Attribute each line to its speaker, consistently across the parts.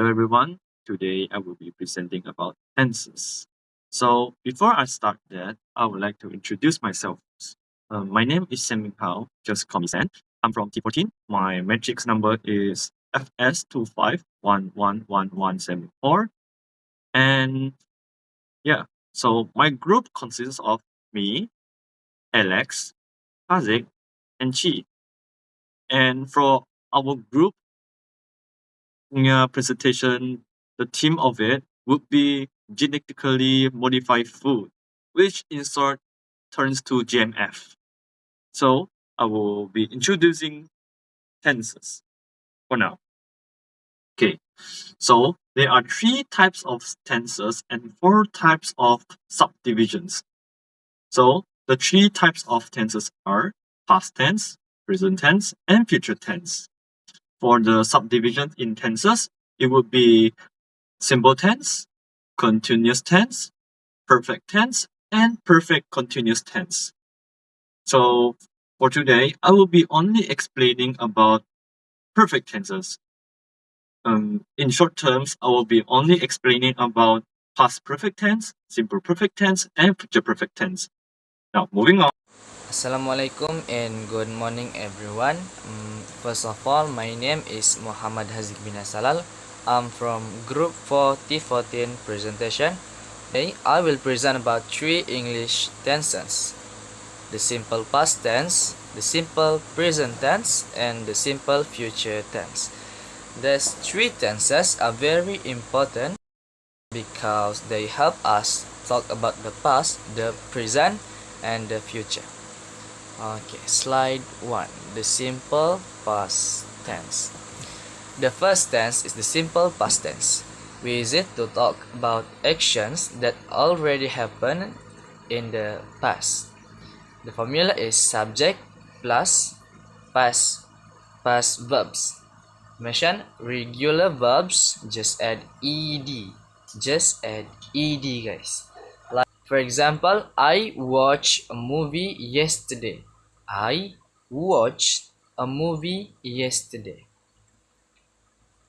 Speaker 1: Hello everyone. Today I will be presenting about tenses. So before I start that, I would like to introduce myself. My name is Sam Pao. Just call me Sam. I'm from T14. My matrix number is FS25111174. And yeah, so my group consists of me, Alex, Hazik, and Chi. And for our group presentation, the theme of it would be genetically modified food, which in short turns to GMF. So I will be introducing tenses for now. Okay, so there are three types of tenses and four types of subdivisions. So the three types of tenses are past tense, present tense, and future tense. For the subdivision in tenses, it would be simple tense, continuous tense, perfect tense, and perfect continuous tense. So for today, I will be only explaining about perfect tenses. In short terms, I will be only explaining about past perfect tense, simple perfect tense, and future perfect tense. Now, moving on.
Speaker 2: Assalamualaikum and good morning everyone. First of all, my name is Muhammad Hazik bin Asalal. I'm from Group 4 T14 presentation. Today, I will present about three English tenses: the simple past tense, the simple present tense, and the simple future tense. These three tenses are very important because they help us talk about the past, the present, and the future. Okay, slide 1. The simple past tense. The first tense is the simple past tense. We use it to talk about actions that already happened in the past. The formula is subject plus past verbs. Mention regular verbs, just add ed. Just add ed, guys. Like, for example, I watched a movie yesterday. I watched a movie yesterday.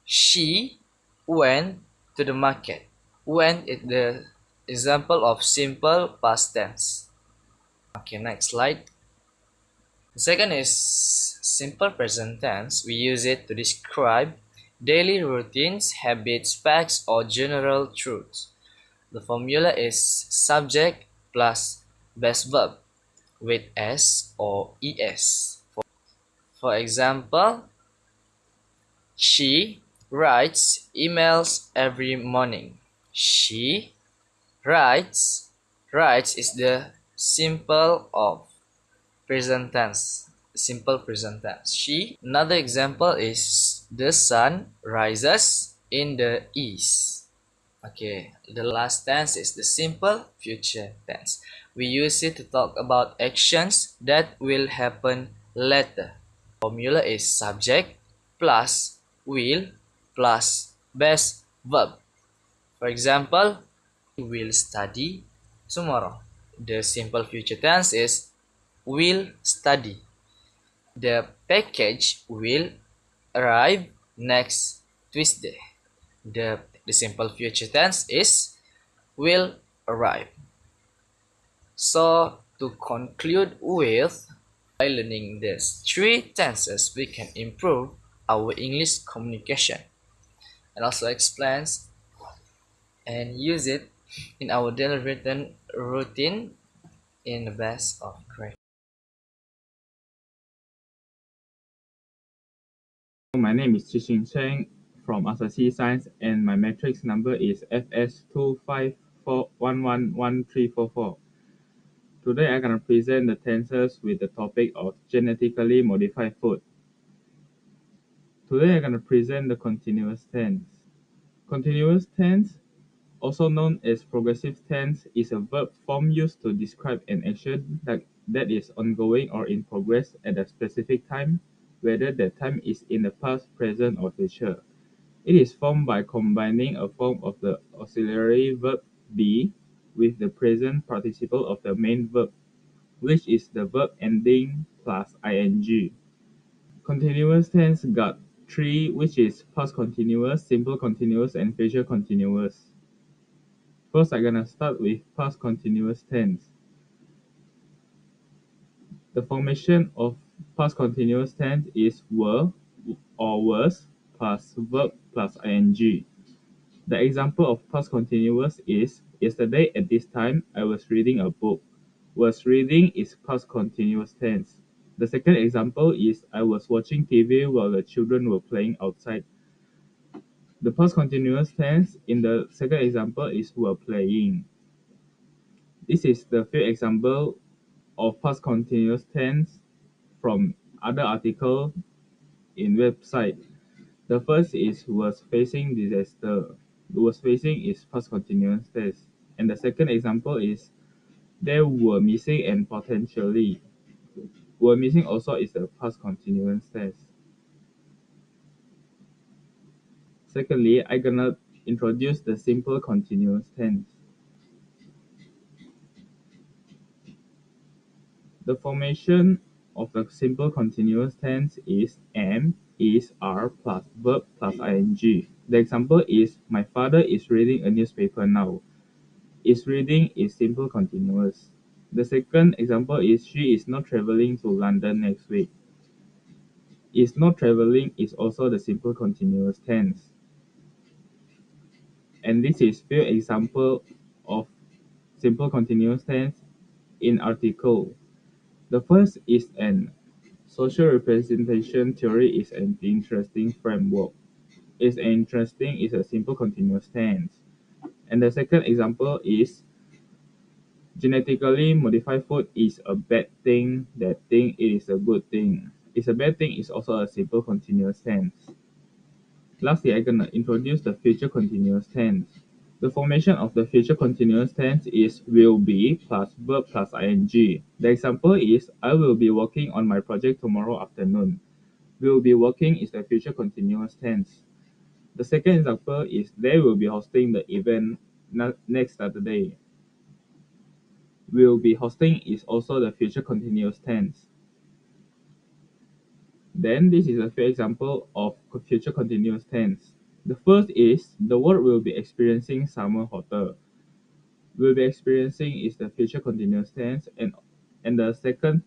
Speaker 2: She went to the market. Went is the example of simple past tense. Okay, next slide. The second is simple present tense. We use it to describe daily routines, habits, facts, or general truths. The formula is subject plus best verb with s or es. For example, she writes emails every morning. She writes. Writes is the simple of present tense. Simple present tense. She. Another example is the sun rises in the east. Okay, the last tense is the simple future tense. We use it to talk about actions that will happen later. Formula is subject plus will plus best verb. For example, will study tomorrow. The simple future tense is will study. The package will arrive next Tuesday. The simple future tense is will arrive. So to conclude with, by learning these three tenses, we can improve our English communication and also explains and use it in our daily written routine in the best of grade.
Speaker 3: My name is Chixing Cheng from Asahi Science and my matrix number is FS2541111344. Today I'm going to present the tenses with the topic of genetically modified food. Today I'm going to present the continuous tense. Continuous tense, also known as progressive tense, is a verb form used to describe an action that is ongoing or in progress at a specific time, whether that time is in the past, present, or future. It is formed by combining a form of the auxiliary verb be with the present participle of the main verb, which is the verb ending plus ing. Continuous tense got three, which is past continuous, simple continuous, and future continuous. First, I'm gonna start with past continuous tense. The formation of past continuous tense is were or was plus verb plus ing. The example of past continuous is yesterday at this time I was reading a book. Was reading is past continuous tense. The second example is I was watching TV while the children were playing outside. The past continuous tense in the second example is were playing. This is the few example of past continuous tense from other article in website. The first is was facing disaster. Was facing is past continuous tense. And the second example is they were missing and potentially. Were missing also is the past continuous tense. Secondly, I'm gonna introduce the simple continuous tense. The formation of the simple continuous tense is am, is, are plus verb plus ing. The example is my father is reading a newspaper now. Is reading is simple continuous. The second example is she is not traveling to London next week. Is not traveling is also the simple continuous tense. And this is few example of simple continuous tense in article. The first is an social representation theory is an interesting framework. Is interesting is a simple continuous tense. And the second example is genetically modified food is a bad thing, that thing it is a good thing. It's a bad thing is also a simple continuous tense. Lastly, I'm gonna introduce the future continuous tense. The formation of the future continuous tense is will be plus verb plus ing. The example is I will be working on my project tomorrow afternoon. Will be working is the future continuous tense. The second example is they will be hosting the event next Saturday. Will be hosting is also the future continuous tense. Then this is a few example of future continuous tense. The first is the world will be experiencing summer hotter. Will be experiencing is the future continuous tense, and the second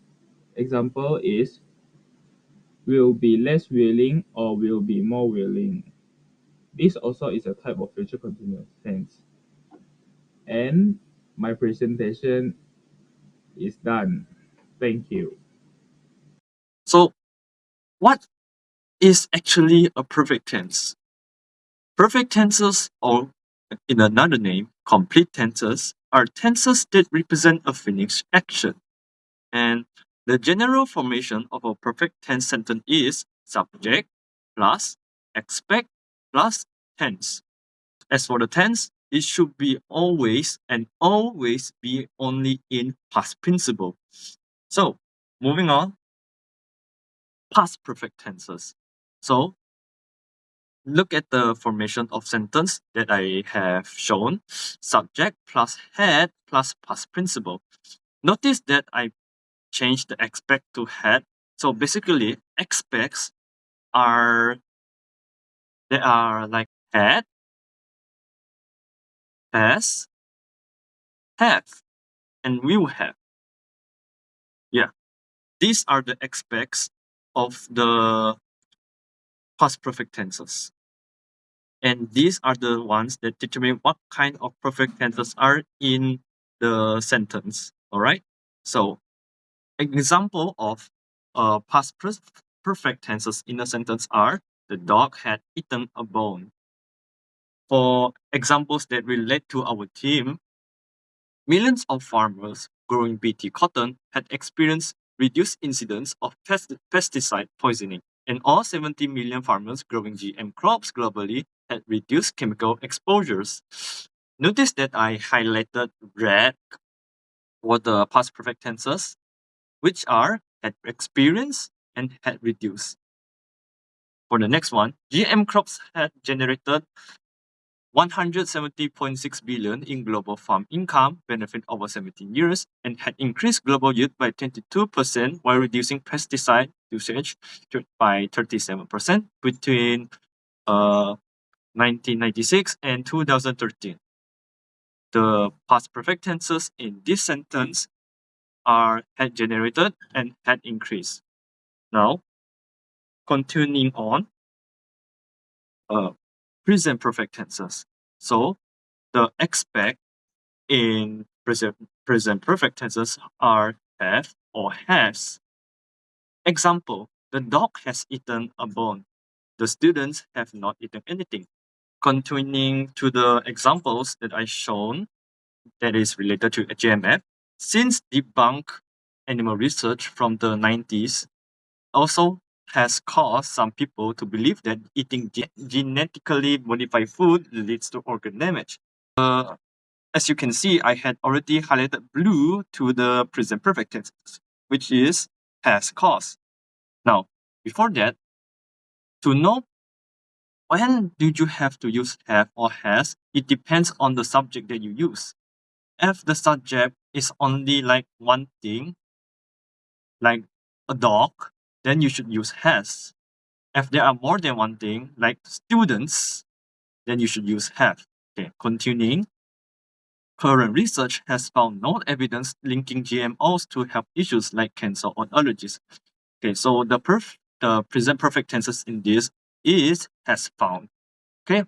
Speaker 3: example is will be less willing or will be more willing. This also is a type of future continuous tense. And my presentation is done. Thank you.
Speaker 1: So, what is actually a perfect tense? Perfect tenses, or in another name, complete tenses, are tenses that represent a finished action. And the general formation of a perfect tense sentence is subject plus expect plus tense. As for the tense, it should be always and always be only in past principle. So, moving on, past perfect tenses. So, look at the formation of sentence that I have shown. Subject plus had plus past principle. Notice that I changed the expect to had. So basically, expects are they are like had, has, have, and will have. Yeah, these are the expects of the past perfect tenses. And these are the ones that determine what kind of perfect tenses are in the sentence. All right. So, an example of past perfect tenses in a sentence are the dog had eaten a bone. For examples that relate to our team, millions of farmers growing Bt cotton had experienced reduced incidents of pesticide poisoning, and all 70 million farmers growing GM crops globally had reduced chemical exposures. Notice that I highlighted red for the past perfect tenses, which are had experienced and had reduced. For the next one, GM crops had generated 170.6 billion in global farm income benefit over 17 years and had increased global yield by 22% while reducing pesticide usage by 37% between 1996 and 2013. The past perfect tenses in this sentence are had generated and had increased. Now, continuing on, present perfect tenses. So, the expect in present perfect tenses are have or has. Example, the dog has eaten a bone. The students have not eaten anything. Continuing to the examples that I shown that is related to GMF, since debunk animal research from the 90s also has caused some people to believe that eating genetically modified food leads to organ damage. As you can see, I had already highlighted blue to the present perfect tenses, which is has caused. Now, before that, to know when do you have to use have or has, it depends on the subject that you use. If the subject is only like one thing, like a dog, then you should use has. If there are more than one thing, like students, then you should use have. Okay, continuing. Current research has found no evidence linking GMOs to health issues like cancer or allergies. Okay, so the present perfect tenses in this is has found. Okay,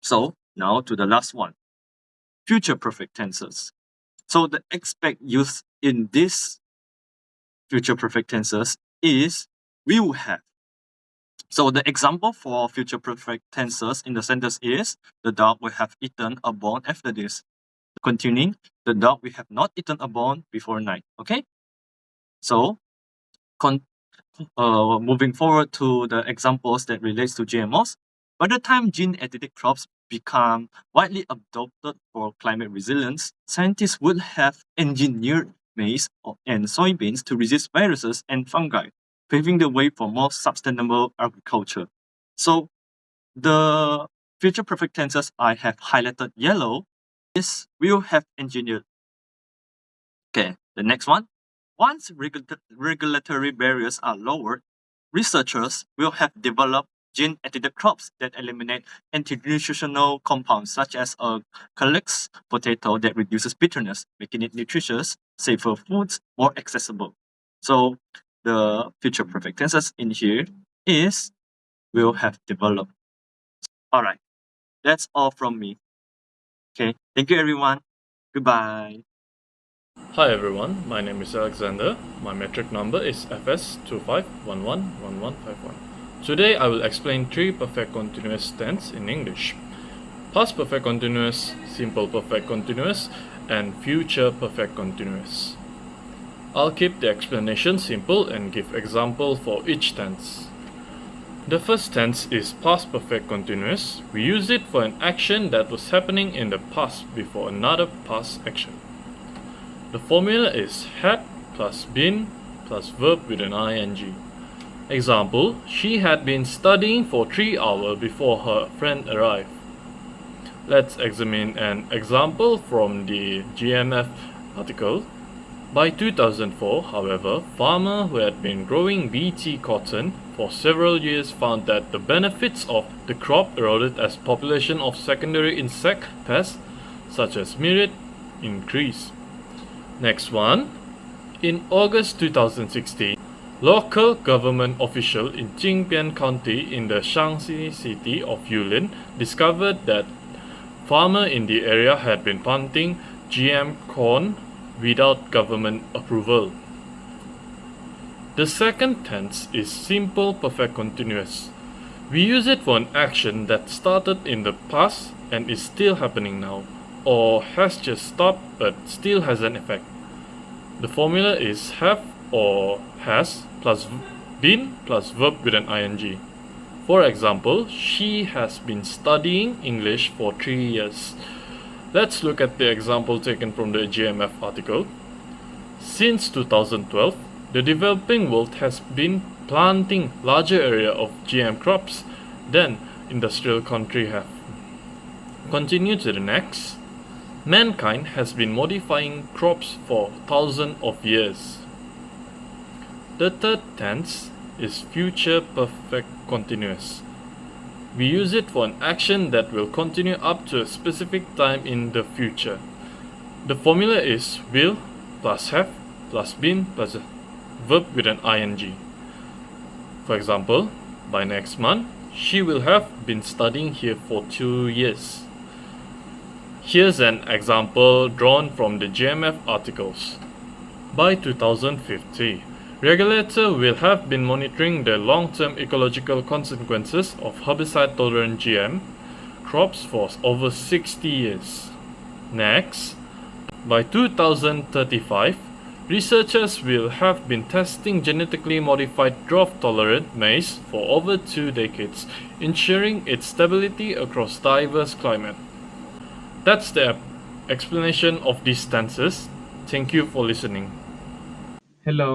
Speaker 1: so now to the last one, future perfect tenses. So the expect used in this future perfect tenses is will have. So the example for future perfect tenses in the sentence is the dog will have eaten a bone after this. Continuing, the dog will have not eaten a bone before night. Okay, so moving forward to the examples that relates to GMOs. By the time gene-edited crops become widely adopted for climate resilience, scientists would have engineered maize and soybeans to resist viruses and fungi, paving the way for more sustainable agriculture. So the future perfect tenses I have highlighted yellow is will have engineered. Okay, the next one. Once regulatory barriers are lowered, researchers will have developed gene-edited crops that eliminate anti-nutritional compounds such as a calyx potato that reduces bitterness, making it nutritious, safer foods, more accessible. So the future perfect tenses in here is will have developed. Alright, that's all from me. Okay, thank you everyone. Goodbye.
Speaker 4: Hi everyone, my name is Alexander. My metric number is FS25111151. Today I will explain three perfect continuous tense in English: past perfect continuous, simple perfect continuous, and future perfect continuous. I'll keep the explanation simple and give example for each tense. The first tense is past perfect continuous. We use it for an action that was happening in the past before another past action. The formula is had plus been plus verb with an ing. Example, she had been studying for 3 hours before her friend arrived. Let's examine an example from the GMF article. By 2004, however, farmers who had been growing BT cotton for several years found that the benefits of the crop eroded as population of secondary insect pests such as mirid increased. Next one. In August 2016, local government officials in Jingbian County in the Shaanxi city of Yulin discovered that farmers in the area had been planting GM corn without government approval. The second tense is simple perfect continuous. We use it for an action that started in the past and is still happening now, or has just stopped but still has an effect. The formula is have or has plus been plus verb with an ing. For example, she has been studying English for 3 years. Let's look at the example taken from the GMF article. Since 2012, the developing world has been planting larger area of GM crops than industrial countries have. Continue to the next. Mankind has been modifying crops for thousands of years. The third tense is future perfect continuous. We use it for an action that will continue up to a specific time in the future. The formula is will plus have plus been plus a verb with an ing. For example, by next month, she will have been studying here for 2 years. Here's an example drawn from the GMF articles. By 2050, regulator will have been monitoring the long-term ecological consequences of herbicide-tolerant GM crops for over 60 years. Next, by 2035, researchers will have been testing genetically modified drought-tolerant maize for over 2 decades, ensuring its stability across diverse climates. That's the explanation of these tenses. Thank you for listening.
Speaker 3: Hello.